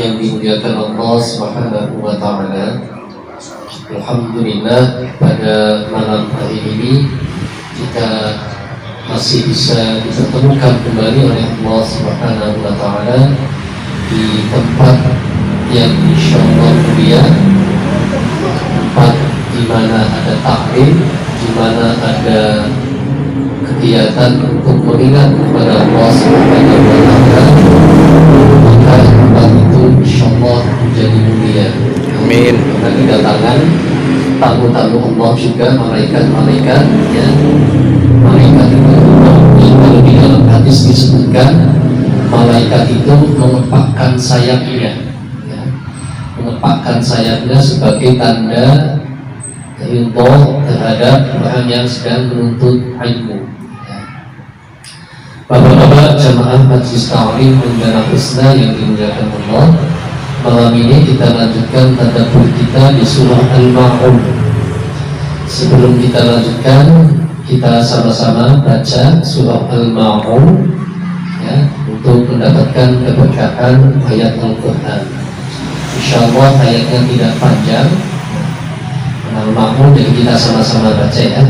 yang dimuliakan Allah Subhanahu wa Ta'ala. Alhamdulillah, pada malam hari ini kita masih bisa dipertemukan kembali oleh Allah Subhanahu wa Ta'ala di tempat yang insyaallah mulia, tempat di mana ada taklim, di mana ada kegiatan untuk mengingat kepada Allah Subhanahu wa Ta'ala. Maka tempat itu insyaallah menjadi mulia. Amin. Karena kedatangan tamu-tamu Allah juga, malaikat-malaikat, ya. Malaikat itu kalau di dalam hadis disebutkan malaikat itu mengepakkan sayapnya, ya. Mengepakkan sayapnya sebagai tanda ridha terhadap orang yang sedang menuntut ilmu. Bapak-bapak jamaah Majlis Ta'lim Menggana Husna yang dimuliakan Allah, malam ini kita lanjutkan tadabbur kita di surah Al-Ma'un. Sebelum kita lanjutkan, kita sama-sama baca surah Al-Ma'un, ya, untuk mendapatkan keberkahan ayat Al-Quran. Insyaallah ayatnya tidak panjang, Al-Ma'un, jadi kita sama-sama baca, ya.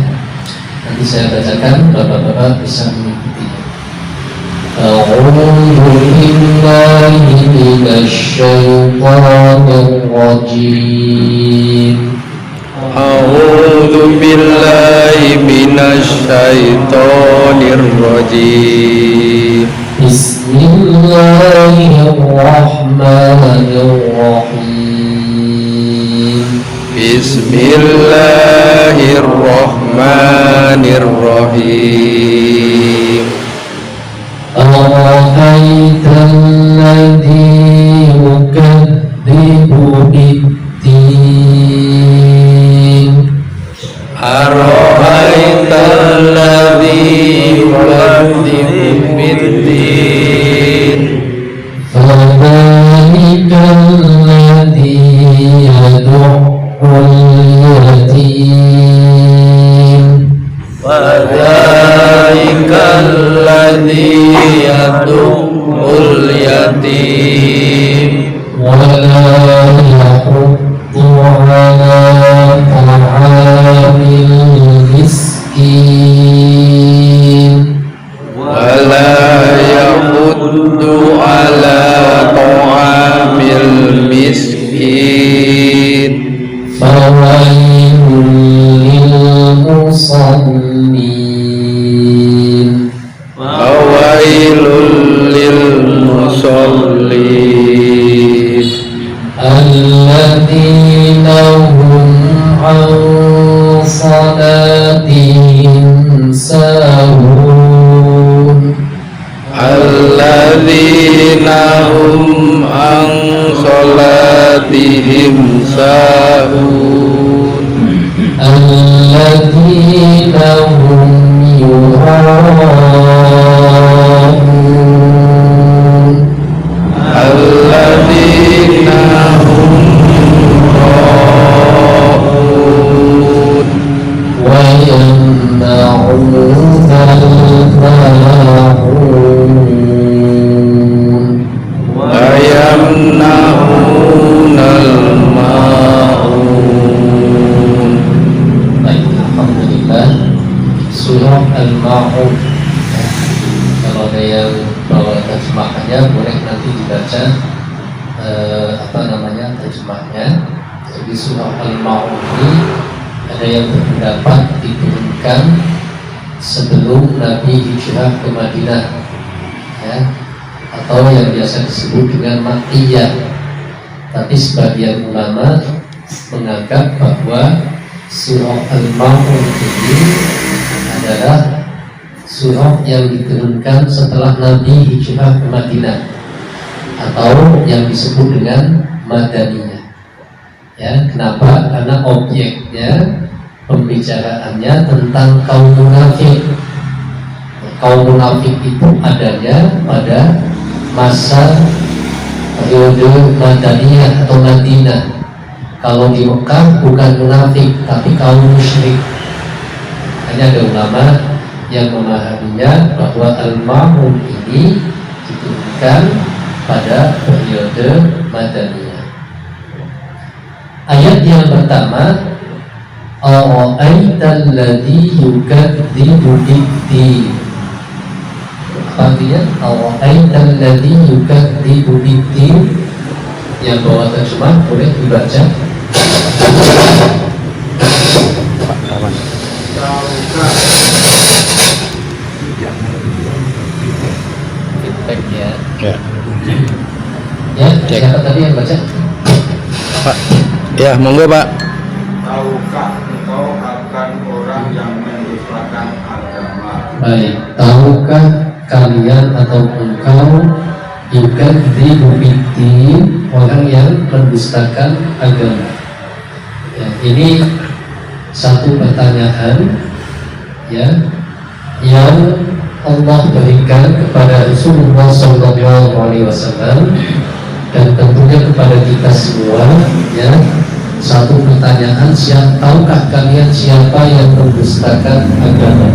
Nanti saya bacakan, bapak-bapak bisa mengikuti. أعوذ بالله من الشيطان الرجيم أعوذ بالله من الشيطان الرجيم بسم الله الرحمن الرحيم بسم الله الرحمن الرحيم أرأيت الذي يكذب بالدين أرأيت الذي يكذب بالدين فذلك الذي يدع اليتيم وذلك الذي يدعو اليتيم ولا يحض على طعام المسكين ولا يحض على طعام المسكين فويل للمصلين فويل للمصلين الذين هم عن صلاتهم ساهون الذين هم عن صلاتهم ساهون الذين هم يراءون الذين هم يراءون ويمنعون الماعون ويمنعون الماعون. Baik, alhamdulillah. Surah Al-Ma'un. Kalau ada yang bawa terjemahannya boleh nanti dibaca terjemahnya. Jadi surah Al-Ma'un ini ada yang berpendapat diturunkan sebelum Nabi hijrah ke Madinah, ya, atau yang biasa disebut dengan Makkiyah. Tapi sebagian ulama menganggap bahwa surah Al-Ma'un ini adalah surah yang diturunkan setelah Nabi hijrah ke Madinah, atau yang disebut dengan Madaniyah. Ya, kenapa? Karena objeknya, pembicaraannya tentang kaum munafik. Kaum munafik itu adanya pada masa periode Madaniyah atau Madinah. Kalau di Mekah bukan munafik, tapi kaum musyrik. Hanya ada ulama yang memahaminya bahwa Al-Ma'un ini diturunkan pada periode Madaniyah. Ayat yang pertama, Ara'aital ladzi yukadzibu bid-din. Apa artinya? Ara'aital ladzi yukadzibu bid-din. Yang bawa terjemah boleh dibaca. Feedback ya. Ya, siapa tadi yang baca? Pak. Ya, monggo Pak. Tahukah engkau akan orang yang mendustakan agama? Baik, tahukah kalian atau engkau yukadzibu bid-din, orang yang mendustakan agama? Ya, ini satu pertanyaan ya yang Allah berikan kepada Rasulullah SAW dan tentunya kepada kita semua ya. Satu pertanyaan, tahukah kalian siapa yang mendustakan agama?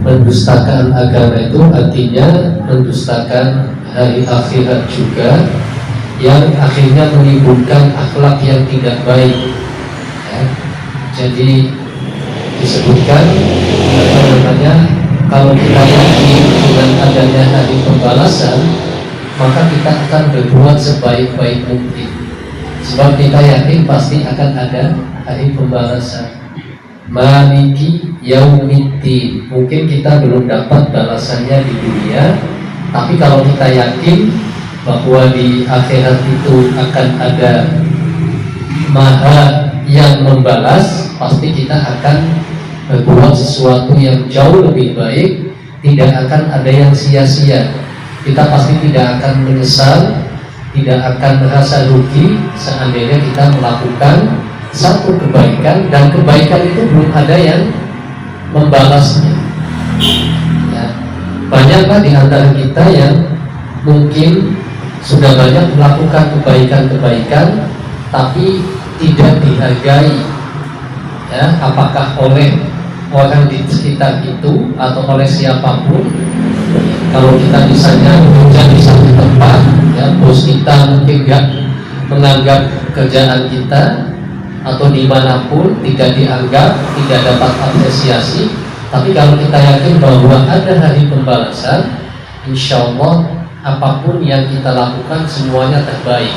Mendustakan agama itu artinya mendustakan hari akhirat juga, yang akhirnya menimbulkan akhlak yang tidak baik ya. Jadi disebutkan apa namanya, kalau kita yakin dengan adanya hari pembalasan, maka kita akan berbuat sebaik-baik mungkin, sebab kita yakin pasti akan ada hari pembalasan. Maliki yaumiddin, mungkin kita belum dapat balasannya di dunia, tapi kalau kita yakin bahwa di akhirat itu akan ada Maha yang membalas, pasti kita akan berbuat sesuatu yang jauh lebih baik, tidak akan ada yang sia-sia. Kita pasti tidak akan menyesal, tidak akan merasa rugi seandainya kita melakukan satu kebaikan dan kebaikan itu belum ada yang membalasnya ya. Banyaklah di antara kita yang mungkin sudah banyak melakukan kebaikan-kebaikan tapi tidak dihargai ya, apakah oleh orang di sekitar itu atau oleh siapapun. Kalau kita misalnya bekerja di satu tempat ya, bos kita mungkin nggak menganggap kerjaan kita, atau dimanapun tidak dianggap, tidak dapat apresiasi. Tapi kalau kita yakin bahwa ada hari pembalasan, insya Allah apapun yang kita lakukan semuanya terbaik.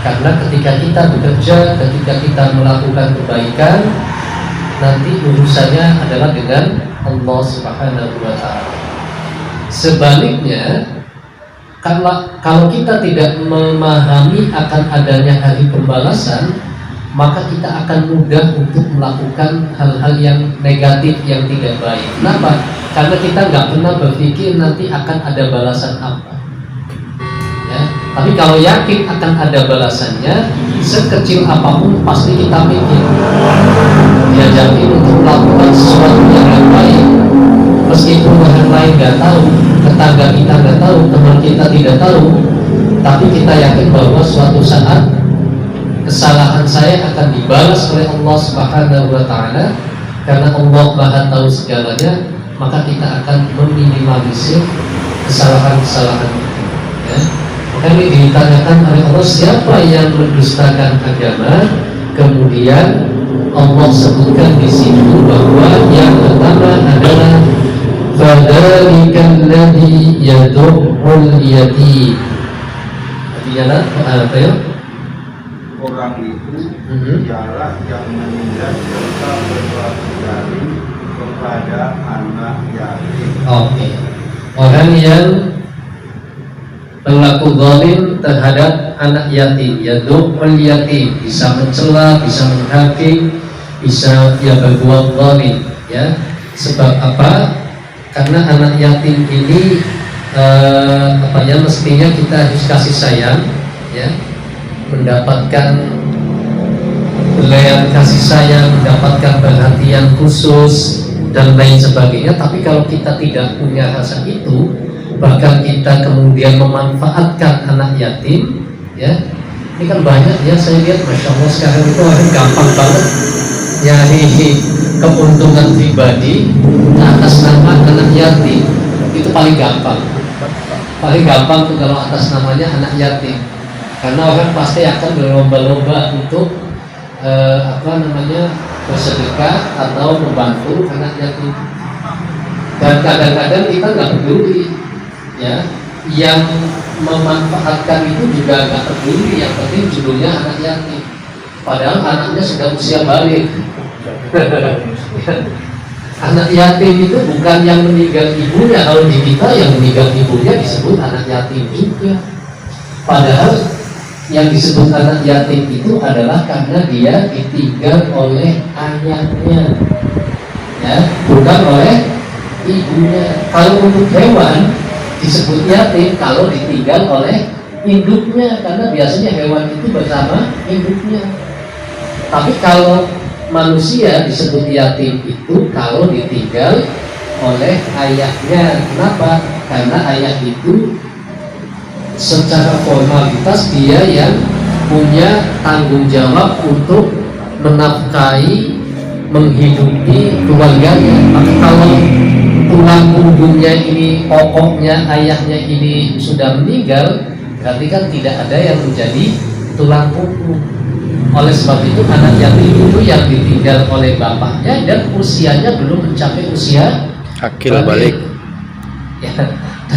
Karena ketika kita bekerja, ketika kita melakukan kebaikan, nanti urusannya adalah dengan Allah Subhanahu wa Ta'ala. Sebaliknya, kalau kita tidak memahami akan adanya hari pembalasan, maka kita akan mudah untuk melakukan hal-hal yang negatif, yang tidak baik. Kenapa? Karena kita nggak pernah berpikir nanti akan ada balasan apa ya. Tapi kalau yakin akan ada balasannya, sekecil apapun pasti kita pikir, diajakin untuk melakukan sesuatu yang baik, meskipun orang lain nggak tahu, tetangga kita nggak tahu, teman kita tidak tahu, tapi kita yakin bahwa suatu saat kesalahan saya akan dibalas oleh Allah Subhanahu wa Ta'ala. Karena Allah Maha tahu segalanya, maka kita akan meminimalisir kesalahan-kesalahan itu ya. Maka ini ditanyakan oleh Allah, siapa yang mendustakan agama? Kemudian Allah sebutkan di situ bahwa yang pertama adalah fadzalika alladzi yad'ul yatim. Artinya apa ya? Orang itu ialah yang menindak serta berbuat zalim kepada anak yatim. Oke. Orang yang berlaku zalim terhadap anak yatim, yad'ul yatim, bisa mencela, bisa menghakimi, bisa ya berbuat zalim ya. Sebab apa? Karena anak yatim ini mestinya kita harus kasih sayang ya, mendapatkan belayan kasih sayang, mendapatkan perhatian khusus dan lain sebagainya. Tapi kalau kita tidak punya rasa itu, bahkan kita kemudian memanfaatkan anak yatim ya, ini kan banyak ya, saya lihat Masya Allah sekarang itu orang gampang banget nyari keuntungan pribadi atas nama anak yatim, itu paling gampang paling gampang tuh kalau atas namanya anak yatim, karena orang pasti akan berlomba-lomba untuk bersedekah atau membantu anak yatim. Dan kadang-kadang kita nggak peduli, ya, yang memanfaatkan itu juga nggak peduli, yang penting judulnya anak yatim, padahal anaknya sudah usia balik. Anak yatim itu bukan yang meninggal ibunya. Kalau di kita yang meninggal ibunya disebut anak yatim juga, padahal yang disebut anak yatim itu adalah karena dia ditinggal oleh ayahnya, ya, bukan oleh ibunya. Kalau untuk hewan disebut yatim kalau ditinggal oleh induknya, karena biasanya hewan itu bersama induknya. Tapi kalau manusia disebut yatim itu kalau ditinggal oleh ayahnya. Kenapa? Karena ayah itu secara formalitas dia yang punya tanggung jawab untuk menafkahi, menghidupi keluarganya. Maka kalau tulang punggungnya ini, pokoknya ayahnya ini sudah meninggal, berarti kan tidak ada yang menjadi tulang punggung. Oleh sebab itu anak yatim itu yang ditinggal oleh bapaknya dan usianya belum mencapai usia akil balik. Ya,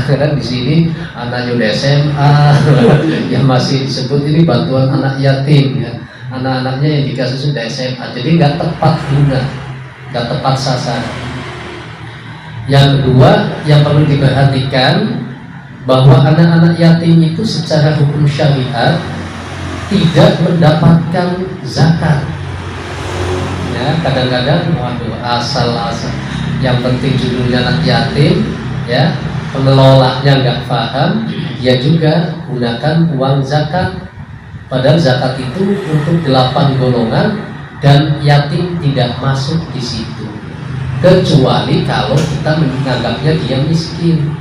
kadang di sini anaknya udah SMA, yang masih disebut ini bantuan anak yatim, ya. Anak-anaknya yang dikasih sudah SMA, jadi nggak tepat guna, nggak tepat sasaran. Yang kedua yang perlu diperhatikan bahwa anak-anak yatim itu secara hukum syariat tidak mendapatkan zakat. Ya, kadang-kadang waduh asal-asal, yang penting judulnya anak yatim, ya, pengelolanya nggak paham, dia juga gunakan uang zakat. Padahal zakat itu untuk 8 golongan dan yatim tidak masuk di situ, kecuali kalau kita menganggapnya dia miskin.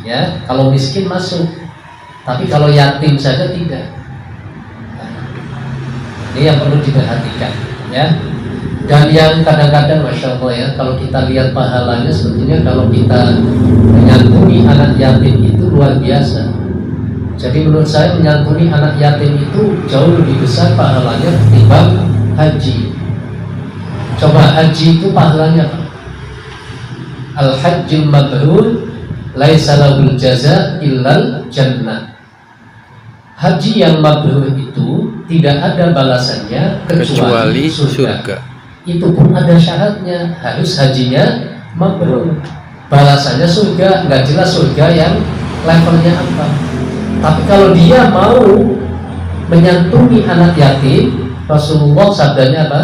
Ya, kalau miskin masuk, tapi kalau yatim saja tidak. Ini yang perlu diperhatikan, ya. Dan yang kadang-kadang masya Allah ya, kalau kita lihat pahalanya sebetulnya kalau kita menyantuni anak yatim itu luar biasa. Jadi menurut saya menyantuni anak yatim itu jauh lebih besar pahalanya ketimbang haji. Coba haji itu pahalanya apa? Al-hajjul mabrur laisa lahul jaza illal jannah. Haji yang mabrur itu tidak ada balasannya kecuali surga. Itu pun ada syaratnya, harus hajinya mabrur. Balasannya surga, nggak jelas surga yang levelnya apa. Tapi kalau dia mau menyantuni anak yatim, Rasulullah sabdanya apa?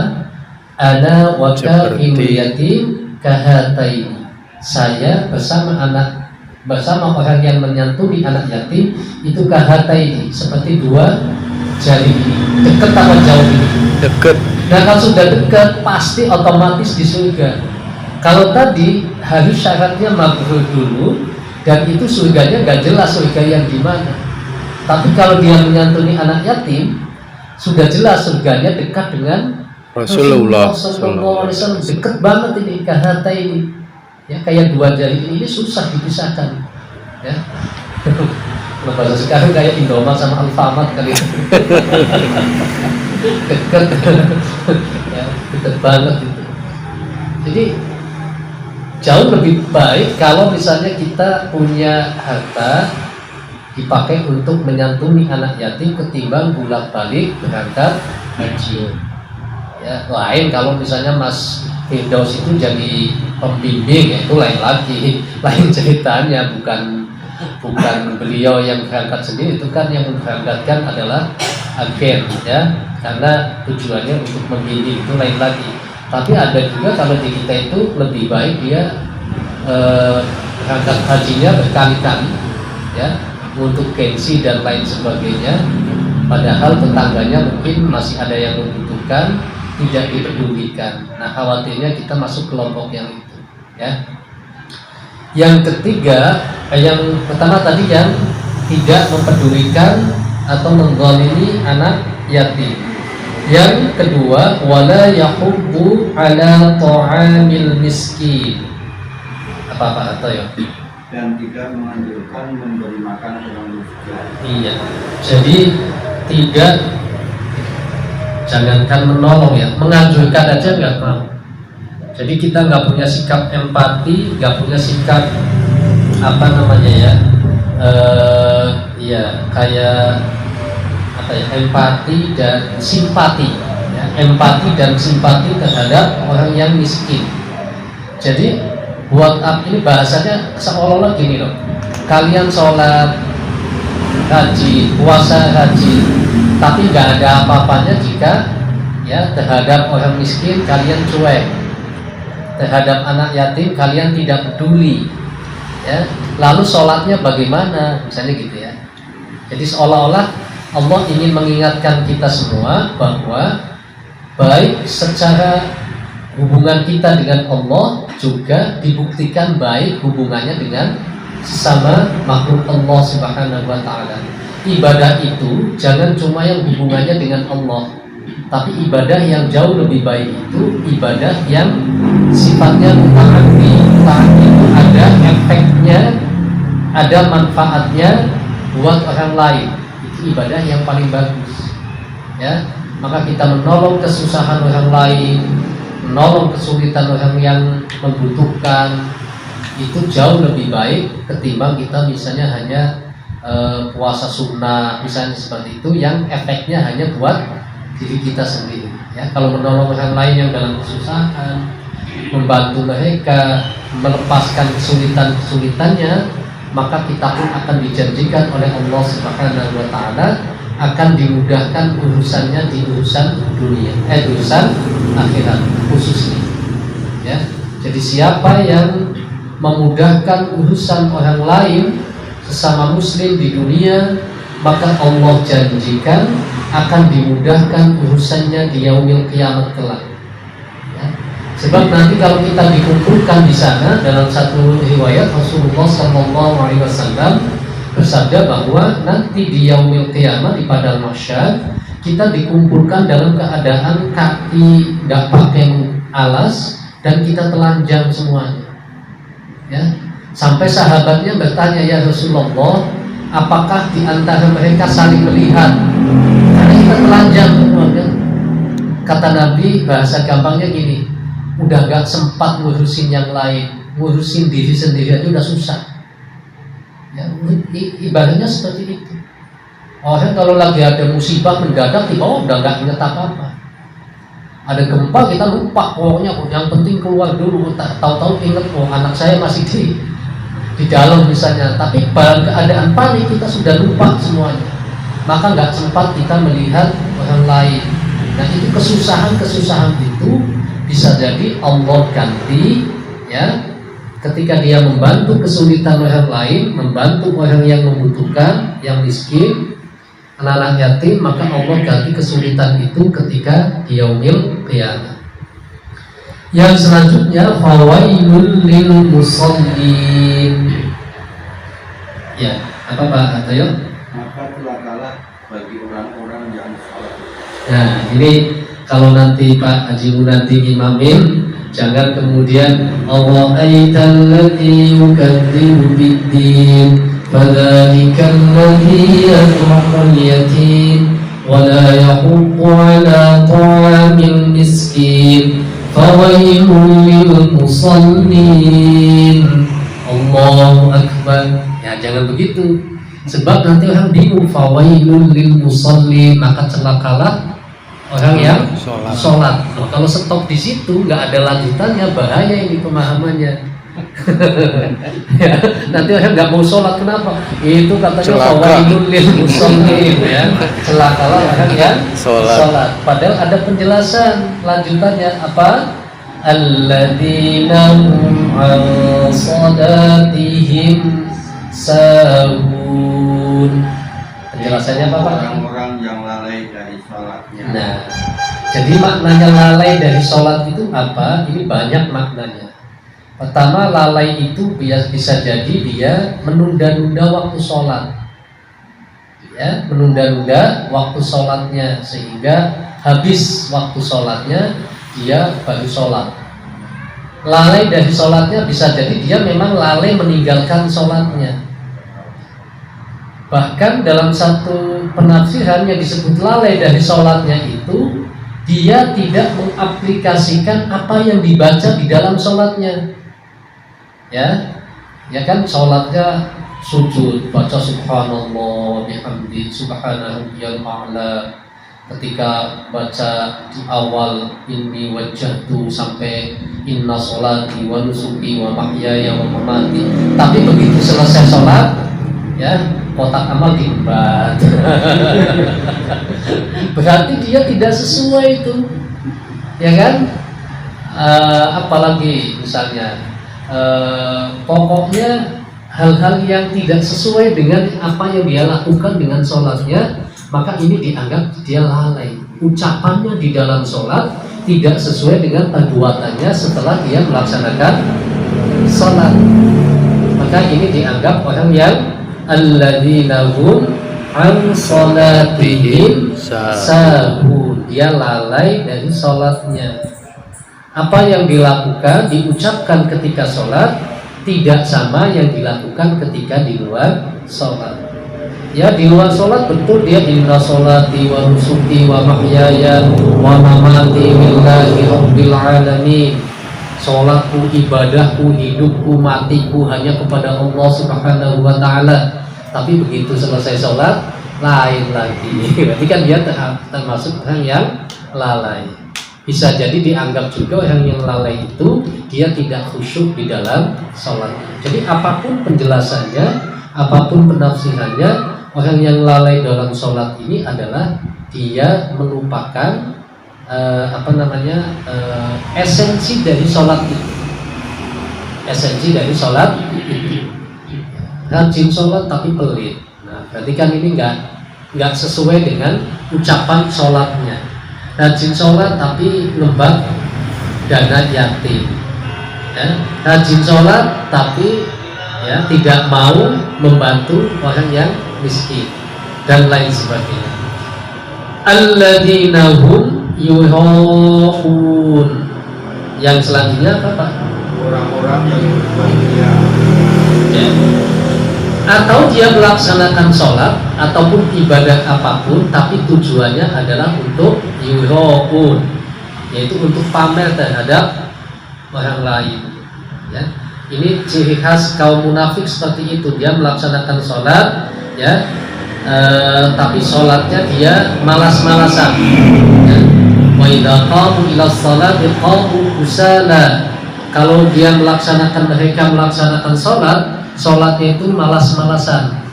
Ana wa kafilul yatim kahataini. Saya bersama orang yang menyantuni anak yatim itu kahataini, seperti dua jari ini. Dekat apa jauh ini? Dekat. Nah kalau sudah dekat pasti otomatis di surga. Kalau tadi harus syaratnya mabrur dulu, dan itu surganya gak jelas surga yang di mana. Tapi kalau dia menyantuni anak yatim, sudah jelas surganya dekat dengan Rasulullah SAW. Dekat banget ini kahata ini, ya, kayak dua jari ini susah dipisahkan, ya. Bahasa sekarang kayak Indomaret sama Alfamart kali. Dekat, ya, dekat banget itu. Jadi jauh lebih baik kalau misalnya kita punya harta dipakai untuk menyantuni anak yatim ketimbang bolak-balik berangkat haji. Ya, lain kalau misalnya Mas Firdaus itu jadi pembimbing, ya, itu lain lagi, lain ceritanya, bukan beliau yang berangkat sendiri, itu kan yang memberangkatkan adalah agen, ya, karena tujuannya untuk membimbing, itu lain lagi. Tapi ada juga kalau di kita itu lebih baik dia berangkat hajinya berkali-kali, ya, untuk gengsi dan lain sebagainya, padahal tetangganya mungkin masih ada yang membutuhkan, tidak dipedulikan. Nah, khawatirnya kita masuk kelompok yang itu, ya. Yang ketiga, yang pertama tadi yang tidak mempedulikan atau menggolimi anak yatim. Yang kedua, wala yahubbu ala ta'amil miskin. Apa atau ya? dan tidak menganjurkan memberi makan orang miskin. Iya. Jadi tidak, jangankan menolong ya, menganjurkan aja nggak mau. Jadi kita nggak punya sikap empati, nggak punya sikap apa namanya ya, ya kayak apa ya, empati dan simpati, ya, empati dan simpati terhadap orang yang miskin. Jadi buat apa ini bahasanya seolah-olah gini loh, kalian sholat, haji, puasa haji, tapi nggak ada apa-apanya jika ya terhadap orang miskin kalian cuek, terhadap anak yatim kalian tidak peduli, ya. Lalu sholatnya bagaimana, misalnya gitu ya. Jadi seolah-olah Allah ingin mengingatkan kita semua bahwa baik secara hubungan kita dengan Allah juga dibuktikan baik hubungannya dengan sesama makhluk Allah Subhanahu wa Ta'ala. Ibadah itu jangan cuma yang hubungannya dengan Allah, tapi ibadah yang jauh lebih baik itu ibadah yang sifatnya mutaati. Mutaati itu ada efeknya, ada manfaatnya buat orang lain. Itu ibadah yang paling bagus, ya. Maka kita menolong kesusahan orang lain, menolong kesulitan orang yang membutuhkan, itu jauh lebih baik ketimbang kita misalnya hanya puasa sunnah misalnya seperti itu yang efeknya hanya buat diri kita sendiri, ya. Kalau menolong orang lain yang dalam kesusahan, membantu mereka melepaskan kesulitannya, maka kita pun akan dijanjikan oleh Allah Subhanahu wa Ta'ala akan dimudahkan urusannya di urusan dunia, urusan akhirat khususnya, ya. Jadi siapa yang memudahkan urusan orang lain sesama muslim di dunia, maka Allah janjikan akan dimudahkan urusannya di yaumil kiamat kelak, ya. Sebab nanti kalau kita dikumpulkan di sana, dalam satu riwayat Rasulullah SAW bersabda bahwa nanti di yaumil kiamat di padang mahsyar kita dikumpulkan dalam keadaan kaki nggak pakai alas dan kita telanjang semuanya, ya. Sampai sahabatnya bertanya, ya Rasulullah, apakah di antara mereka saling melihat karena kita telanjang semua, kan? Kata Nabi, bahasa gampangnya gini, udah gak sempat ngurusin yang lain, ngurusin diri sendiri aja udah susah, ya. Ibaratnya seperti itu. Orang kalau lagi ada musibah mendadak di bawah udah gak inget apa-apa. Ada gempa kita lupa, pokoknya yang penting keluar dulu. Tahu-tahu inget, oh anak saya masih di dalam misalnya. Tapi pada keadaan panik kita sudah lupa semuanya, maka nggak sempat kita melihat orang lain. Nah itu kesusahan itu bisa jadi Allah ganti, ya. Ketika dia membantu kesulitan orang lain, membantu orang yang membutuhkan, yang miskin, anak-anak yatim, maka Allah ganti kesulitan itu ketika di yaumil qiyamah. Yang selanjutnya fawailul lil musallin. Ya, apa Pak Atayo? Maka celakalah bagi orang-orang yang salat. Nah, ini kalau nanti Pak Haji nanti imamin, jangan kemudian Allah aital ladzi yukadzibu biddin fadzalika alladzi yad'ul yatim wa la yahuddu 'ala ta'amil miskin fawailul lil musallin. Allahu akbar. Ya jangan begitu, sebab nanti orang bingung. Fawailul lil musallin, maka celakalah orang yang sholat. Nah, kalau stop di situ nggak ada lanjutannya, bahaya ini pemahamannya. Ya, nanti orang nggak mau sholat, kenapa? Itu katanya fawailul lil musallin, ya. Celakalah orang yang sholat. Padahal ada penjelasan lanjutannya apa? Alladzina hum an salatihim sahun. Penjelasannya apa Pak? Orang-orang yang lalai dari sholatnya. Nah, jadi maknanya lalai dari sholat itu apa? Ini banyak maknanya. Pertama, lalai itu bisa jadi dia menunda-nunda waktu sholat, ya, menunda-nunda waktu sholatnya sehingga habis waktu sholatnya dia baru sholat. Lalai dari sholatnya bisa jadi dia memang lalai meninggalkan sholatnya. Bahkan dalam satu penafsiran yang disebut lalai dari sholatnya itu, dia tidak mengaplikasikan apa yang dibaca di dalam sholatnya. Ya kan, sholatnya sujud, baca subhanallah bihamdi subhanallahil a'la. Ketika baca di awal inni wajjahtu sampai inna sholati wa nusuki wa mahyaya wa mamati, tapi begitu selesai sholat, ya, kotak amal diembat. Berarti dia tidak sesuai itu, ya kan? Apalagi misalnya pokoknya hal-hal yang tidak sesuai dengan apa yang dia lakukan dengan sholatnya, maka ini dianggap dia lalai. Ucapannya di dalam sholat tidak sesuai dengan perbuatannya setelah dia melaksanakan sholat, maka ini dianggap orang yang alladzina hum an sholatihim sahun, dia lalai dari sholatnya. Apa yang dilakukan, diucapkan ketika sholat tidak sama yang dilakukan ketika di luar sholat. Ya, di luar sholat betul dia inna sholati wa nusuki wa mahyaya wa mamati lillahi rabbil alamin. Sholatku, ibadahku, hidupku, matiku hanya kepada Allah subhanahu wa ta'ala. Tapi begitu selesai sholat, lain lagi. Berarti kan dia termasuk orang yang lalai. Bisa jadi dianggap juga orang yang lalai itu dia tidak khusyuk di dalam sholat. Jadi apapun penjelasannya, apapun penafsirannya, orang yang lalai dalam sholat ini adalah dia melupakan esensi dari sholat itu. Esensi dari sholat itu. Rajin sholat tapi pelit. Nah, berarti kan ini nggak sesuai dengan ucapan sholatnya. Rajin sholat tapi lembag dana yatim. Ya. Rajin sholat tapi ya tidak mau membantu orang yang miskin dan lain sebagainya. Alladzina hum yuhaqun. Yang selanjutnya apa Pak? Orang-orang yang bahagia. Ya. Atau dia melaksanakan sholat ataupun ibadah apapun, tapi tujuannya adalah untuk yuhaqun, yaitu untuk pamer terhadap orang lain. Ya. Ini ciri khas kaum munafik seperti itu. Dia melaksanakan sholat, ya, tapi sholatnya dia malas-malasan. Ya. Wa idza qamu ila sholati qamu kusala. Kalau dia mereka melaksanakan sholat, sholatnya itu malas-malasan.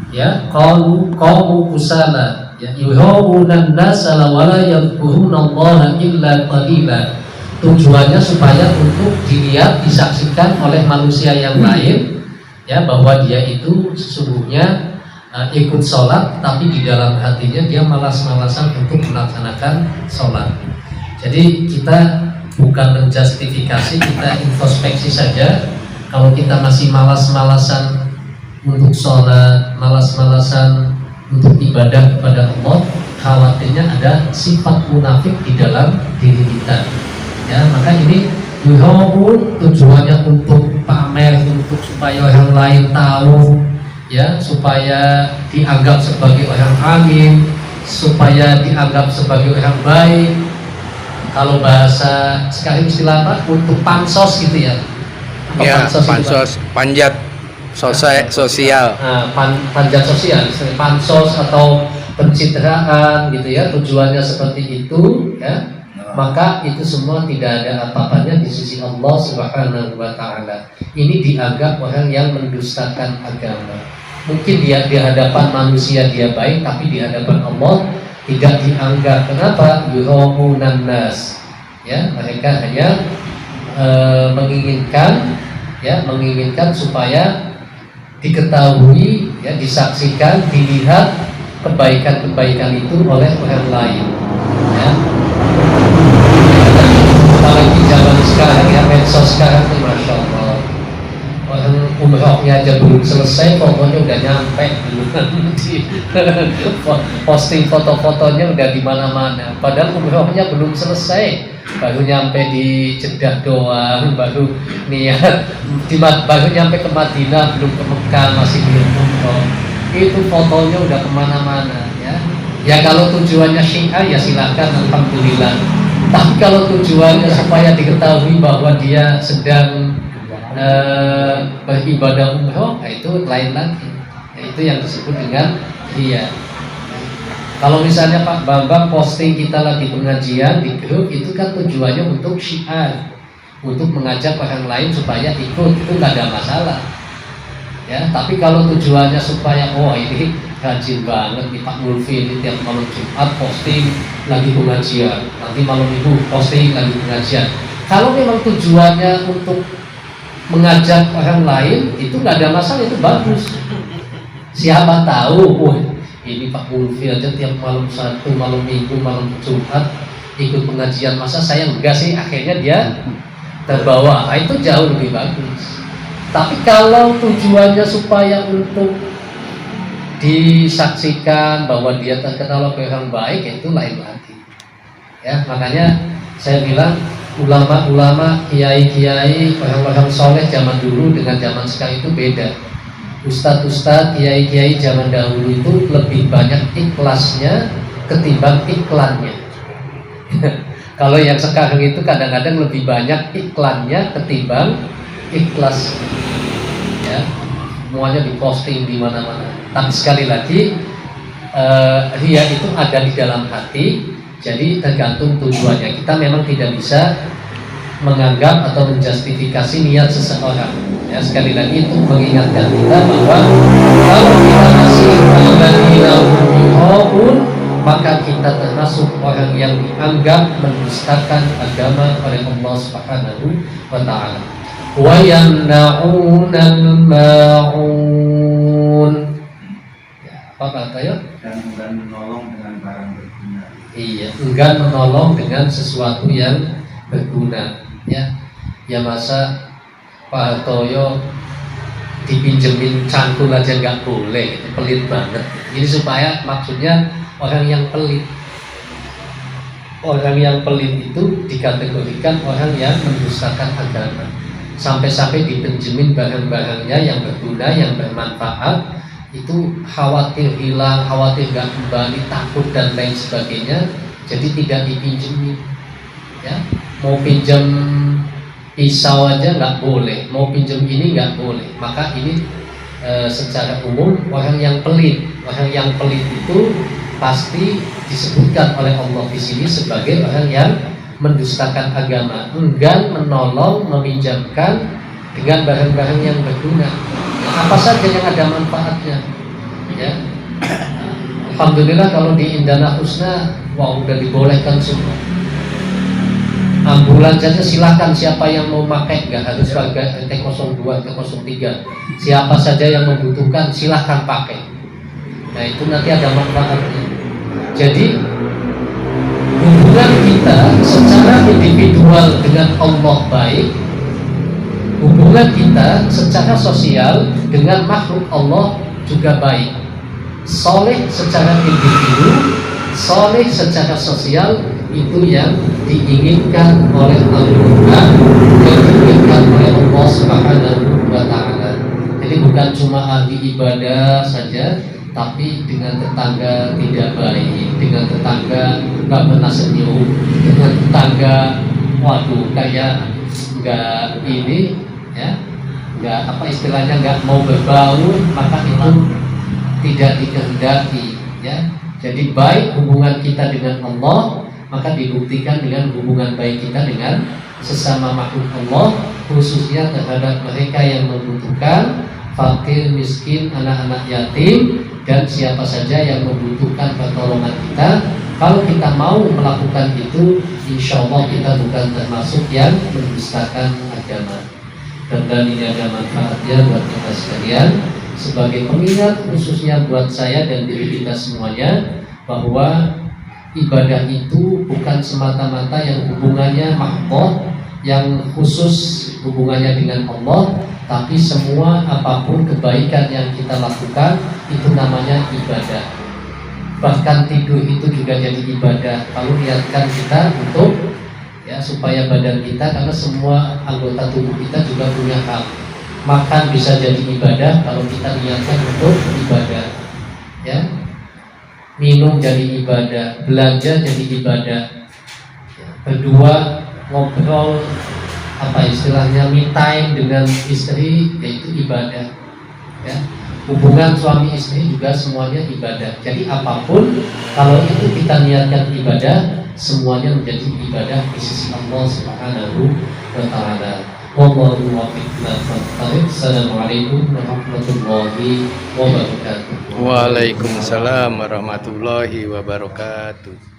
Ya, qamu kusala. Ya, yuhawunan nasa wa la yadhkurunallaha illa qalila. Tujuannya supaya untuk dilihat, disaksikan oleh manusia yang lain, ya, bahwa dia itu sesungguhnya ikut sholat, tapi di dalam hatinya dia malas-malasan untuk melaksanakan sholat. Jadi kita bukan menjustifikasi, kita introspeksi saja. Kalau kita masih malas-malasan untuk sholat, malas-malasan untuk ibadah kepada Allah, khawatirnya ada sifat munafik di dalam diri kita. Ya, maka ini yuhawun tujuannya untuk pamer, untuk supaya orang lain tahu, ya, supaya dianggap sebagai orang alim, supaya dianggap sebagai orang baik. Kalau bahasa sekarang istilah apa? Untuk pansos gitu ya. Ya, pansos, panjat sosial. Nah, panjat sosial, pansos atau pencitraan gitu ya. Tujuannya seperti itu, ya. Maka itu semua tidak ada apa-apanya di sisi Allah Subhanahu wa ta'ala. Ini dianggap orang yang mendustakan agama. Mungkin dia di hadapan manusia dia baik, tapi di hadapan Allah tidak dianggap. Kenapa? Yuhawunan nas. Ya, mereka hanya menginginkan supaya diketahui, ya, disaksikan, dilihat kebaikan-kebaikan itu oleh orang lain. Ya. Apalagi zaman sekarang, ya, medsos sekarang itu Masya Allah, orang umrohnya aja belum selesai, fotonya udah nyampe posting foto-fotonya udah di mana-mana, padahal umrohnya belum selesai, baru nyampe di Jeddah doang, baru niat baru nyampe ke Madinah, belum ke Mekah, masih belum umroh. Itu fotonya udah kemana-mana ya. Ya kalau tujuannya Syiah ya silakan, alhamdulillah. Tapi kalau tujuannya supaya diketahui bahwa dia sedang beribadah umroh, itu lain lagi. Itu yang disebut dengan ria. Kalau misalnya Pak Bambang posting kita lagi pengajian di grup, itu kan tujuannya untuk syiar, untuk mengajak orang lain supaya ikut, itu nggak ada masalah. Ya, tapi kalau tujuannya supaya ini rajin banget nih Pak Mulfi ini tiap malam Jumat posting lagi pengajian, nanti malam Minggu posting lagi pengajian. Kalau memang tujuannya untuk mengajak orang lain, itu nggak ada masalah, itu bagus. Siapa tahu, ini Pak Mulfi aja tiap malam Sabtu, malam Minggu, malam Jumat ikut pengajian, masa saya enggak sih? Akhirnya dia terbawa. Itu jauh lebih bagus. Tapi kalau tujuannya supaya untuk disaksikan bahwa dia terkenal oleh orang baik, itu lain lagi. Ya, makanya saya bilang ulama-ulama, kiai-kiai, orang-orang soleh zaman dulu dengan zaman sekarang itu beda. Ustadz-ustadz, kiai-kiai zaman dahulu itu lebih banyak ikhlasnya ketimbang iklannya. Kalau yang sekarang itu kadang-kadang lebih banyak iklannya ketimbang ikhlas. Ya, semuanya diposting di mana-mana. Tapi sekali lagi, ria itu ada di dalam hati. Jadi tergantung tujuannya. Kita memang tidak bisa menganggap atau menjustifikasi niat seseorang. Ya, sekali lagi itu mengingatkan kita bahwa kalau kita masih maka kita termasuk orang yang dianggap mendustakan agama oleh Allah Subhanahu wa taala. Wa yamna'unal ma'un. Ya, apa katanya? Dan enggan menolong dengan barang berguna. Iya, enggan menolong dengan sesuatu yang berguna. Ya masa Pak Hartoyo dipinjemin cangkul aja nggak boleh, itu pelit banget. Ini supaya maksudnya orang yang pelit itu dikategorikan orang yang mendustakan agama, sampai-sampai dipinjemin barang-barangnya yang berguna, yang bermanfaat, itu khawatir hilang, khawatir nggak kembali, takut dan lain sebagainya, jadi tidak dipinjemin. Ya, mau pinjam pisau aja nggak boleh, mau pinjam ini nggak boleh. Maka ini secara umum orang yang pelit itu pasti disebutkan oleh Allah di sini sebagai orang yang mendustakan agama, enggan menolong, meminjamkan dengan barang-barang yang berguna. Apa saja yang ada manfaatnya. Ya, alhamdulillah kalau di Indana Husna, udah dibolehkan semua. Ambulans saja silakan, siapa yang mau pakai, nggak harus pakai T02, T03. Siapa saja yang membutuhkan silakan pakai. Nah itu nanti ada manfaatnya. Jadi hubungan kita secara individual dengan Allah baik, hubungan kita secara sosial dengan makhluk Allah juga baik. Soleh secara individu, soleh secara sosial, itu yang diinginkan oleh Al-Quran, yang diinginkan oleh Allah Subhanahu wa ta'ala. Jadi bukan cuma ahli ibadah saja, tapi dengan tetangga tidak baik, dengan tetangga nggak pernah senyum, dengan tetangga kayak nggak ini, ya, nggak apa istilahnya, nggak mau berbaur, maka itu tidak dikehendaki. Ya, jadi baik hubungan kita dengan Allah, maka dibuktikan dengan hubungan baik kita dengan sesama makhluk Allah, khususnya terhadap mereka yang membutuhkan, fakir, miskin, anak-anak yatim, dan siapa saja yang membutuhkan pertolongan kita. Kalau kita mau melakukan itu, insya Allah kita bukan termasuk yang mendustakan agama. Dan ini ada manfaatnya buat kita sekalian, sebagai pengingat khususnya buat saya dan diri kita semuanya, bahwa ibadah itu bukan semata-mata yang hubungannya mahdoh, yang khusus hubungannya dengan Allah, tapi semua apapun kebaikan yang kita lakukan itu namanya ibadah. Bahkan tidur itu juga jadi ibadah. Kalau niatkan kita untuk ya, supaya badan kita, karena semua anggota tubuh kita juga punya hak. Makan bisa jadi ibadah kalau kita niatkan untuk ibadah, ya. Minum jadi ibadah, belanja jadi ibadah, ya. Berdua ngobrol, apa istilahnya, me time dengan istri, yaitu ibadah, ya. Hubungan suami istri juga semuanya ibadah. Jadi apapun kalau itu kita niatkan ibadah, semuanya menjadi ibadah di sisi Allah Subhanahu wa taala. Wallahu muwaffiq. Assalamualaikum warahmatullahi wabarakatuh. Waalaikumsalam warahmatullahi wabarakatuh.